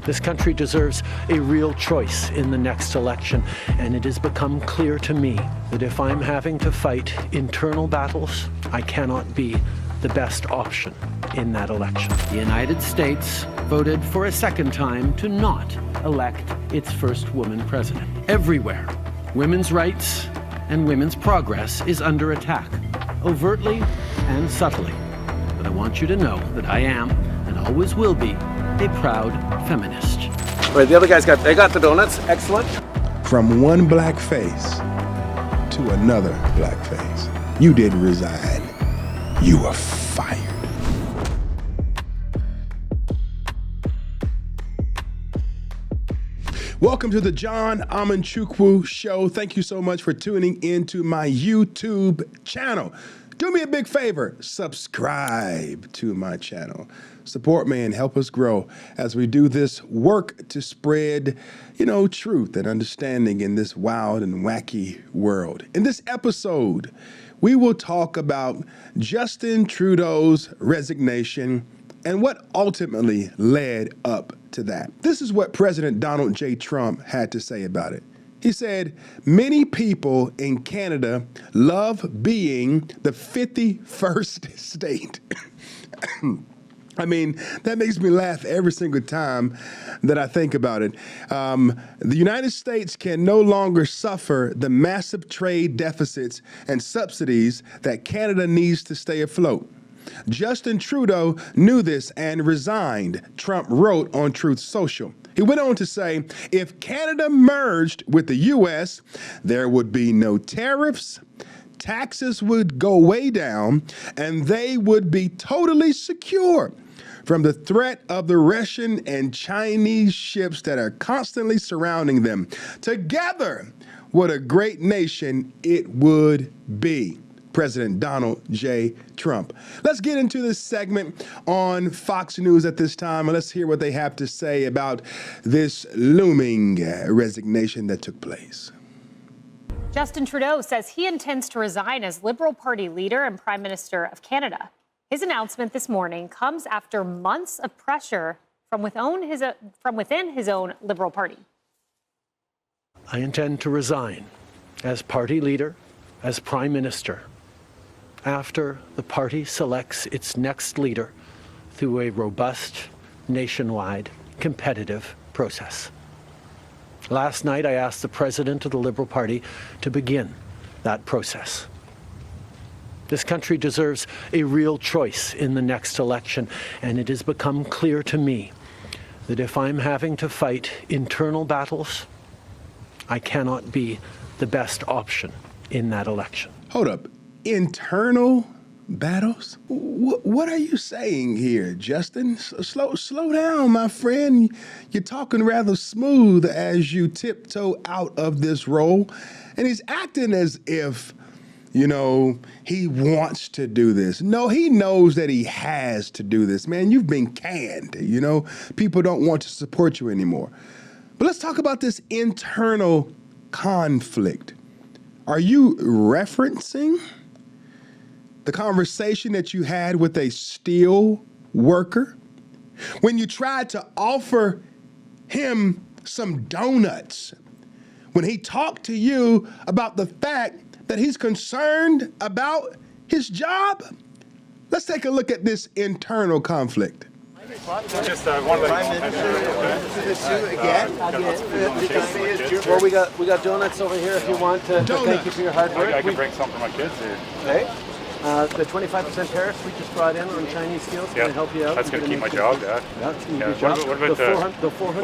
This country deserves a real choice in the next election, and it has become clear to me that if I'm having to fight internal battles, I cannot be the best option in that election. The United States voted for a second time to not elect its first woman president. Everywhere, women's rights and women's progress is under attack, overtly and subtly. But I want you to know that I am, and always will be, a proud feminist. All right, the other guys got the donuts. Excellent. From one black face to another black face. You didn't resign. You were fired. Welcome to the John Amanchukwu Show. Thank you so much for tuning into my YouTube channel. Do me a big favor, subscribe to my channel. Support me and help us grow as we do this work to spread, truth and understanding in this wild and wacky world. In this episode, we will talk about Justin Trudeau's resignation and what ultimately led up to that. This is what President Donald J. Trump had to say about it. He said, many people in Canada love being the 51st state. I mean, that makes me laugh every single time that I think about it. The United States can no longer suffer the massive trade deficits and subsidies that Canada needs to stay afloat. Justin Trudeau knew this and resigned, Trump wrote on Truth Social. He went on to say, if Canada merged with the U.S., there would be no tariffs, taxes would go way down, and they would be totally secure from the threat of the Russian and Chinese ships that are constantly surrounding them. Together, what a great nation it would be. President Donald J. Trump. Let's get into this segment on Fox News at this time, and let's hear what they have to say about this looming resignation that took place. Justin Trudeau says he intends to resign as Liberal Party leader and Prime Minister of Canada. His announcement this morning comes after months of pressure from within his own Liberal Party. I intend to resign as party leader, as Prime Minister, after the party selects its next leader through a robust, nationwide, competitive process. Last night, I asked the President of the Liberal Party to begin that process. This country deserves a real choice in the next election, and it has become clear to me that if I'm having to fight internal battles, I cannot be the best option in that election. Hold up. Internal battles? What are you saying here, Justin? Slow down, my friend. You're talking rather smooth as you tiptoe out of this role. And he's acting as if, he wants to do this. No, he knows that he has to do this. Man, you've been canned, People don't want to support you anymore. But let's talk about this internal conflict. Are you referencing the conversation that you had with a steel worker when you tried to offer him some donuts, when he talked to you about the fact that he's concerned about his job? Let's take a look at this internal conflict. Just one Prime Minister again. Well, we got donuts over here if you want to thank you for your hard work. I can bring some for my kids here. Okay. The 25% tariffs we just brought in on Chinese steel is going to help you out. That's going to keep my job, Yeah, it's going to Yeah. keep your job. What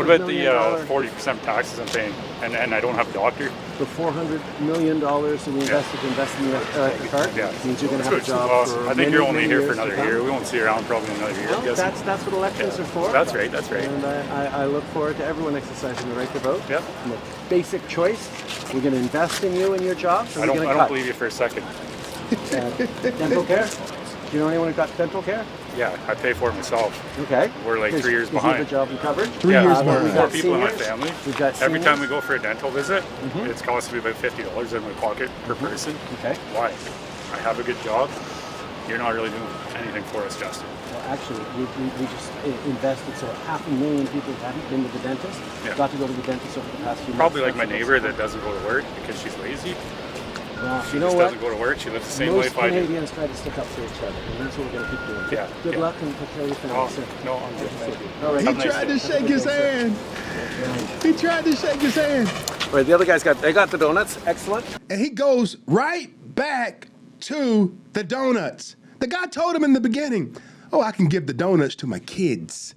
about the 40% taxes I'm paying, and I don't have a doctor? The $400 million we invested in the car means you're going to have a job for I think you're only many here years for another year. We won't see you around probably another year. No, that's what elections are for. That's right. And I look forward to everyone exercising the right to vote. Yep. Basic choice. We're going to invest in you and your job. I don't believe you for a second. Dental care? Do you know anyone who got dental care? Yeah, I pay for it myself. Okay. We're like 3 years Is you behind. have a job and coverage? 3 years We've behind. got 4 people in my family. We've got Every seniors. time we go for a dental visit, it's costing me about $50 in my pocket per person. Okay. Why? I have a good job. You're not really doing anything for us, Justin. actually, we just invested so 500,000 people who hadn't been to the dentist got to go to the dentist over the past few months. Probably like my neighbor that doesn't go to work because she's lazy. Well, She you know just what? doesn't go to work. She lives the same Most life I do. Canadians try to stick up for each other, and that's what we're going to keep doing. Yeah, Good yeah. luck and take care of your family, Oh, sir. no, I'm good. Thank you. All right. He Have a nice tried day. to shake his hand. He tried to shake his hand. All right, the other guys got the donuts. Excellent. And he goes right back to the donuts. The guy told him in the beginning, oh, I can give the donuts to my kids.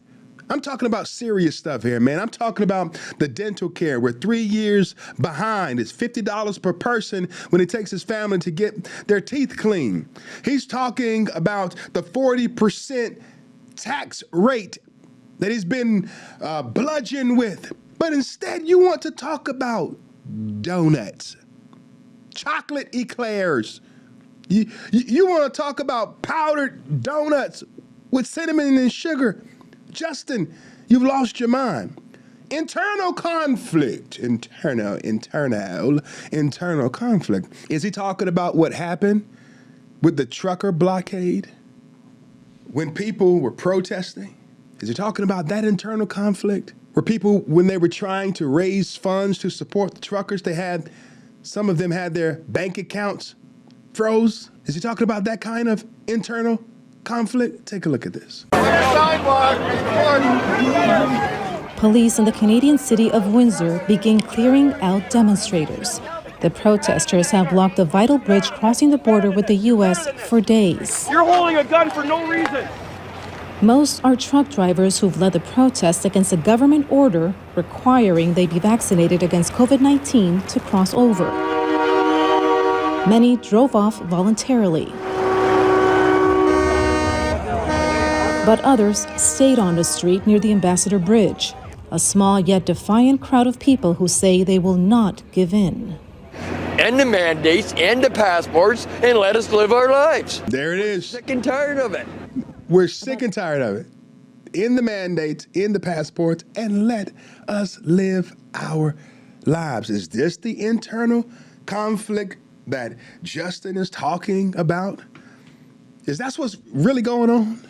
I'm talking about serious stuff here, man. I'm talking about the dental care. We're 3 years behind. It's $50 per person when he takes his family to get their teeth clean. He's talking about the 40% tax rate that he's been bludgeoned with. But instead, you want to talk about donuts, chocolate eclairs. You want to talk about powdered donuts with cinnamon and sugar. Justin, you've lost your mind. Internal conflict. Internal conflict. Is he talking about what happened with the trucker blockade when people were protesting? Is he talking about that internal conflict where people, when they were trying to raise funds to support the truckers, some of them had their bank accounts froze? Is he talking about that kind of internal conflict? Take a look at this. Police in the Canadian city of Windsor begin clearing out demonstrators. The protesters have blocked the vital bridge crossing the border with the U.S. for days. You're holding a gun for no reason. Most are truck drivers who've led the protests against a government order requiring they be vaccinated against COVID-19 to cross over. Many drove off voluntarily. But others stayed on the street near the Ambassador Bridge, a small yet defiant crowd of people who say they will not give in. End the mandates, end the passports, and let us live our lives. There it is. Sick and tired of it. We're sick and tired of it. End the mandates, end the passports, and let us live our lives. Is this the internal conflict that Justin is talking about? Is that what's really going on?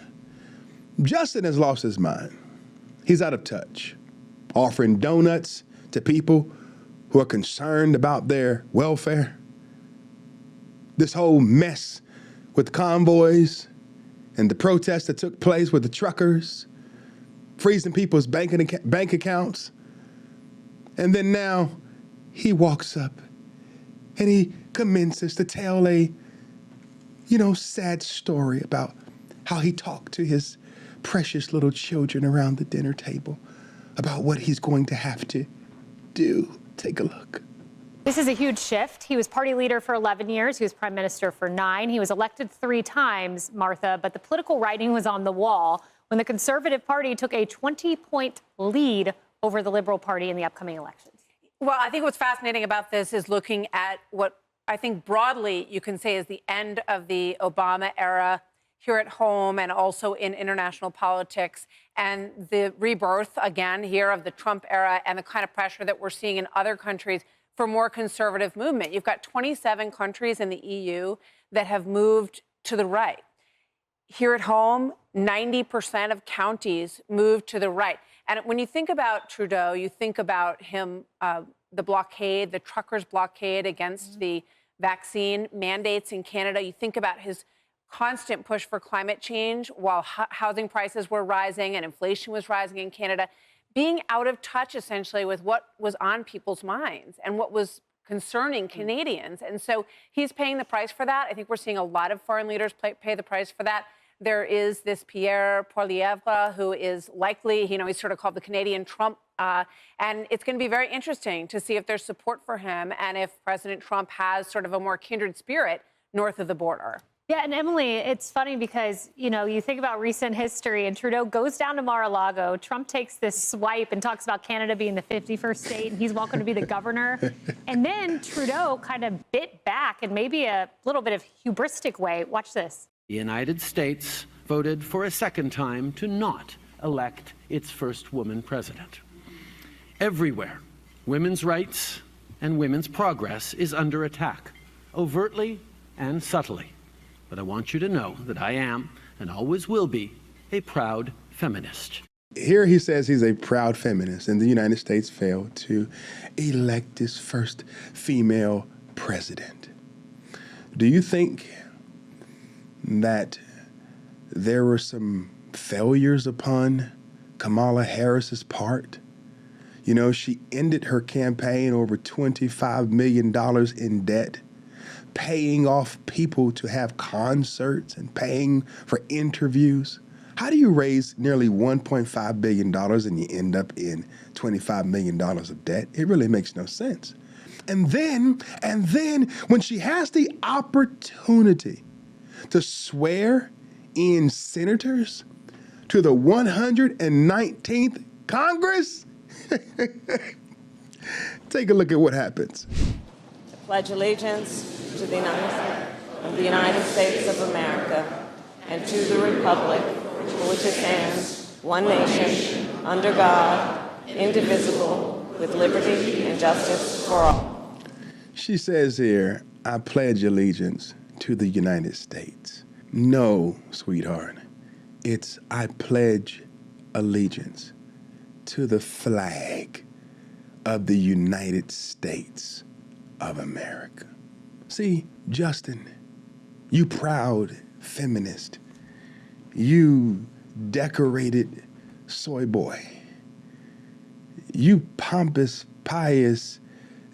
Justin has lost his mind. He's out of touch, offering donuts to people who are concerned about their welfare. This whole mess with convoys and the protests that took place with the truckers, freezing people's bank accounts. And then now he walks up and he commences to tell a, sad story about how he talked to his precious little children around the dinner table about what he's going to have to do. Take a look. This is a huge shift. He was party leader for 11 years. He was prime minister for 9. He was elected 3 times, Martha, but the political writing was on the wall when the Conservative Party took a 20-point lead over the Liberal Party in the upcoming elections. Well, I think what's fascinating about this is looking at what I think broadly you can say is the end of the Obama era here at home and also in international politics, and the rebirth again here of the Trump era and the kind of pressure that we're seeing in other countries for more conservative movement. You've got 27 countries in the EU that have moved to the right. Here at home, 90% of counties moved to the right. And when you think about Trudeau, you think about him, the blockade, the truckers' blockade against the vaccine mandates in Canada. You think about his constant push for climate change while housing prices were rising and inflation was rising in Canada, being out of touch essentially with what was on people's minds and what was concerning Canadians. And so he's paying the price for that. I think we're seeing a lot of foreign leaders pay the price for that. There is this Pierre Poilievre who is likely, he's sort of called the Canadian Trump. And it's going to be very interesting to see if there's support for him and if President Trump has sort of a more kindred spirit north of the border. Yeah, and Emily, it's funny because, you think about recent history and Trudeau goes down to Mar-a-Lago. Trump takes this swipe and talks about Canada being the 51st state and he's welcome to be the governor. And then Trudeau kind of bit back in maybe a little bit of hubristic way. Watch this. The United States voted for a second time to not elect its first woman president. Everywhere, women's rights and women's progress is under attack, overtly and subtly. But I want you to know that I am, and always will be, a proud feminist. Here he says he's a proud feminist, and the United States failed to elect its first female president. Do you think that there were some failures upon Kamala Harris's part? You know, she ended her campaign over $25 million in debt, paying off people to have concerts and paying for interviews. How do you raise nearly $1.5 billion and you end up in $25 million of debt? It really makes no sense. And then, when she has the opportunity to swear in senators to the 119th Congress, take a look at what happens. Pledge allegiance to the United States of America and to the republic for which it stands, one nation, under God, indivisible, with liberty and justice for all. She says here, I pledge allegiance to the United States. No, sweetheart, it's I pledge allegiance to the flag of the United States of America. See, Justin, you proud feminist, you decorated soy boy, you pompous, pious,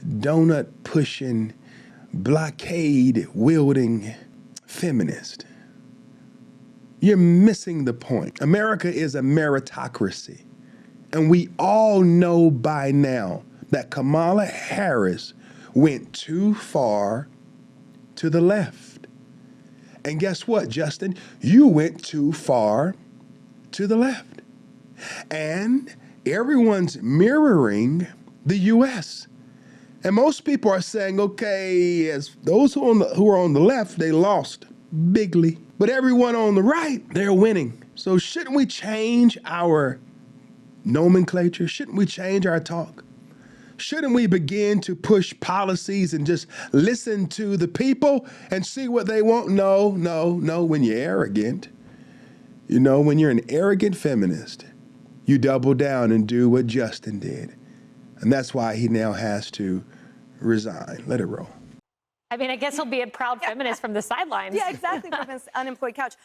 donut-pushing, blockade-wielding feminist. You're missing the point. America is a meritocracy. And we all know by now that Kamala Harris went too far to the left. And guess what, Justin? You went too far to the left. And everyone's mirroring the U.S. And most people are saying, okay, as those who are on the left, they lost bigly. But everyone on the right, they're winning. So shouldn't we change our nomenclature? Shouldn't we change our talk? Shouldn't we begin to push policies and just listen to the people and see what they want? No. When you're arrogant, you know, when you're an arrogant feminist, you double down and do what Justin did. And that's why he now has to resign. Let it roll. I mean, I guess he'll be a proud feminist from the sidelines. Yeah, exactly, from his unemployed couch.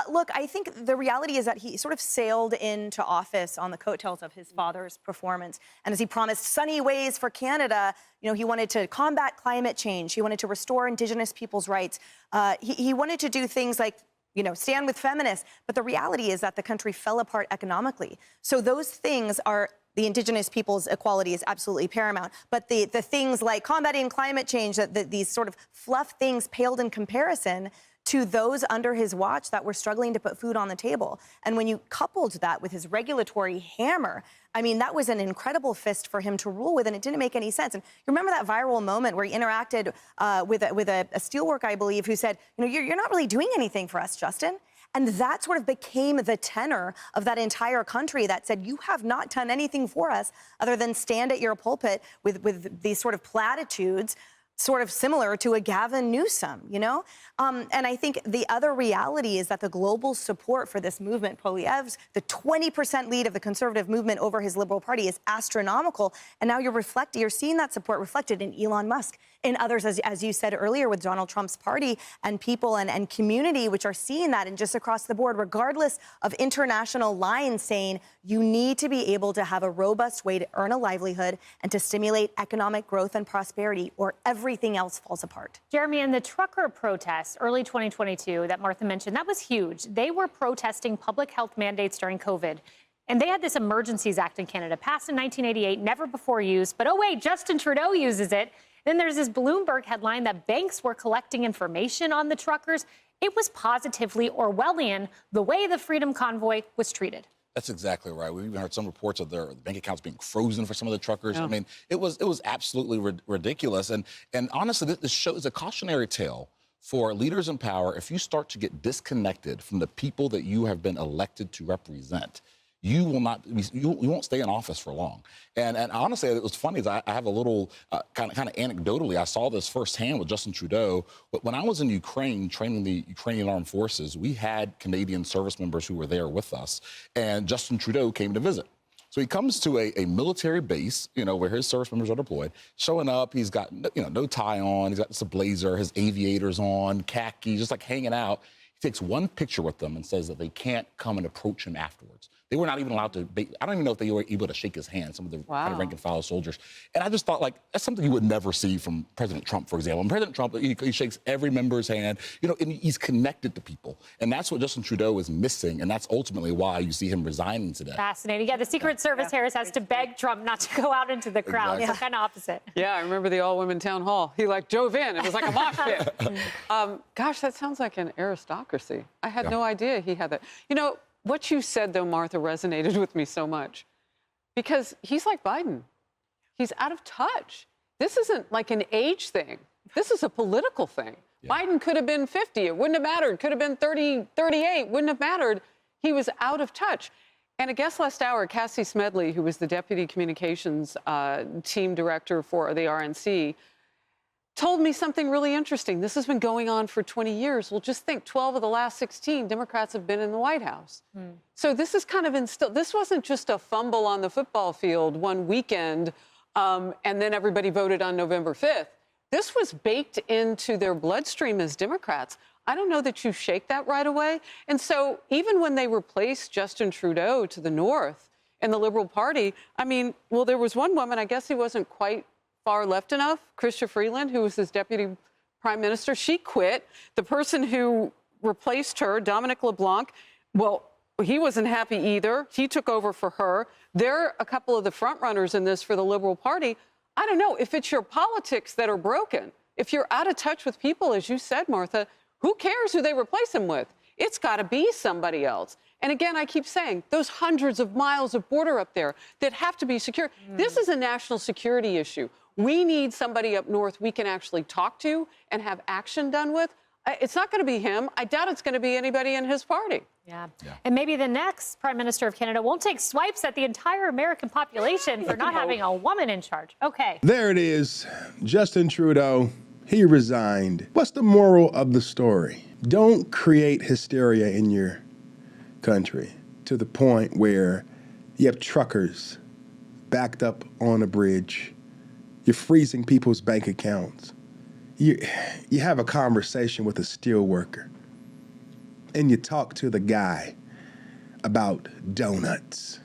Look, I think the reality is that he sort of sailed into office on the coattails of his father's performance. And as he promised sunny ways for Canada, you know, he wanted to combat climate change. He wanted to restore Indigenous people's rights. He wanted to do things like, you know, stand with feminists. But the reality is that the country fell apart economically. So those things are, the Indigenous people's equality is absolutely paramount. But the things like combating climate change, these sort of fluff things paled in comparison to those under his watch that were struggling to put food on the table. And when you coupled that with his regulatory hammer, I mean, that was an incredible fist for him to rule with, and it didn't make any sense. And you remember that viral moment where he interacted with a steelworker, I believe, who said, you know, you're not really doing anything for us, Justin. And that sort of became the tenor of that entire country that said, you have not done anything for us other than stand at your pulpit with these sort of platitudes, sort of similar to a Gavin Newsom, you know? And I think the other reality is that the global support for this movement, Poilievre's, the 20% lead of the conservative movement over his Liberal Party is astronomical. And now you're seeing that support reflected in Elon Musk, in others, as you said earlier, with Donald Trump's party and people and community, which are seeing that, and just across the board, regardless of international lines saying you need to be able to have a robust way to earn a livelihood and to stimulate economic growth and prosperity, or everything else falls apart. Jeremy, and the trucker protests early 2022 that Martha mentioned, that was huge. They were protesting public health mandates during COVID. And they had this Emergencies Act in Canada, passed in 1988, never before used. But oh wait, Justin Trudeau uses it. Then there's this Bloomberg headline that banks were collecting information on the truckers. It was positively Orwellian, the way the Freedom Convoy was treated. That's exactly right. We even heard some reports of their bank accounts being frozen for some of the truckers. Yeah. I mean, it was absolutely ridiculous. And honestly, this show is a cautionary tale for leaders in power. If you start to get disconnected from the people that you have been elected to represent, you won't stay in office for long. And honestly, it was funny. I have a little kind of anecdotally, I saw this firsthand with Justin Trudeau. But when I was in Ukraine training the Ukrainian armed forces, we had Canadian service members who were there with us, and Justin Trudeau came to visit. So he comes to a military base, where his service members are deployed, showing up. He's got, no tie on. He's got just a blazer, his aviators on, khaki, just like hanging out. He takes one picture with them and says that they can't come and approach him afterwards. They were not even allowed to, I don't even know if they were able to shake his hand, some of the kind of rank and file soldiers. And I just thought, that's something you would never see from President Trump, for example. And President Trump, he shakes every member's hand, and he's connected to people. And that's what Justin Trudeau is missing. And that's ultimately why you see him resigning today. Fascinating. Yeah, the Secret Service, Harris, has to beg Trump not to go out into the crowd. Exactly. So kind of opposite. Yeah, I remember the all-women town hall. He drove in. It was like a mosh pit. Gosh, that sounds like an aristocracy. I had no idea he had that. What you said, though, Martha, resonated with me so much because he's like Biden. He's out of touch. This isn't like an age thing. This is a political thing. Yeah. Biden could have been 50. It wouldn't have mattered. Could have been 30, 38. Wouldn't have mattered. He was out of touch. And a guest last hour, Cassie Smedley, who was the deputy communications team director for the RNC, told me something really interesting. This has been going on for 20 years. Well, just think, 12 of the last 16 Democrats have been in the White House. So this is kind of instilled. This wasn't just a fumble on the football field one weekend, and then everybody voted on November 5th. This was baked into their bloodstream as Democrats. I don't know that you shake that right away. And so even when they replaced Justin Trudeau to the north in the Liberal Party, there was one woman, I guess he wasn't quite far left enough, Chrystia Freeland, who was his deputy prime minister, she quit. The person who replaced her, Dominic LeBlanc, well, he wasn't happy either. He took over for her. They're a couple of the front runners in this for the Liberal Party. I don't know if it's your politics that are broken. If you're out of touch with people, as you said, Martha, who cares who they replace him with? It's got to be somebody else. And again, I keep saying, those hundreds of miles of border up there that have to be secure. This is a national security issue. We need somebody up north we can actually talk to and have action done with. It's not going to be him. I doubt it's going to be anybody in his party. Yeah. And maybe the next Prime Minister of Canada won't take swipes at the entire American population for not having a woman in charge. Okay. There it is. Justin Trudeau, he resigned. What's the moral of the story? Don't create hysteria in your country to the point where you have truckers backed up on a bridge. You're freezing people's bank accounts. You have a conversation with a steel worker, and you talk to the guy about donuts.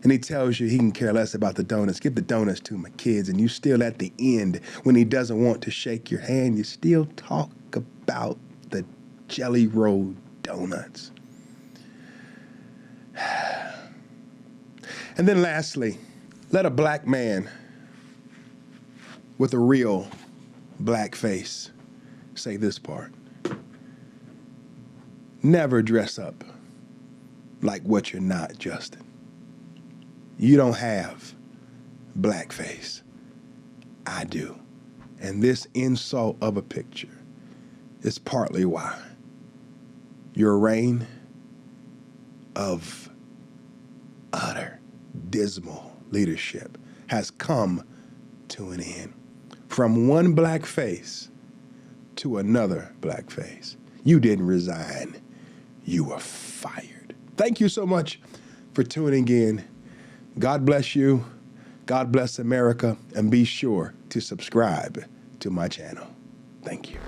And he tells you he can care less about the donuts. Give the donuts to my kids. And you still at the end, when he doesn't want to shake your hand, you still talk about the Jelly Roll donuts. And then lastly, let a black man with a real black face say this part. Never dress up like what you're not, Justin. You don't have blackface. I do. And this insult of a picture is partly why your reign of utter dismal leadership has come to an end. From one black face to another black face. You didn't resign. You were fired. Thank you so much for tuning in. God bless you. God bless America. And be sure to subscribe to my channel. Thank you.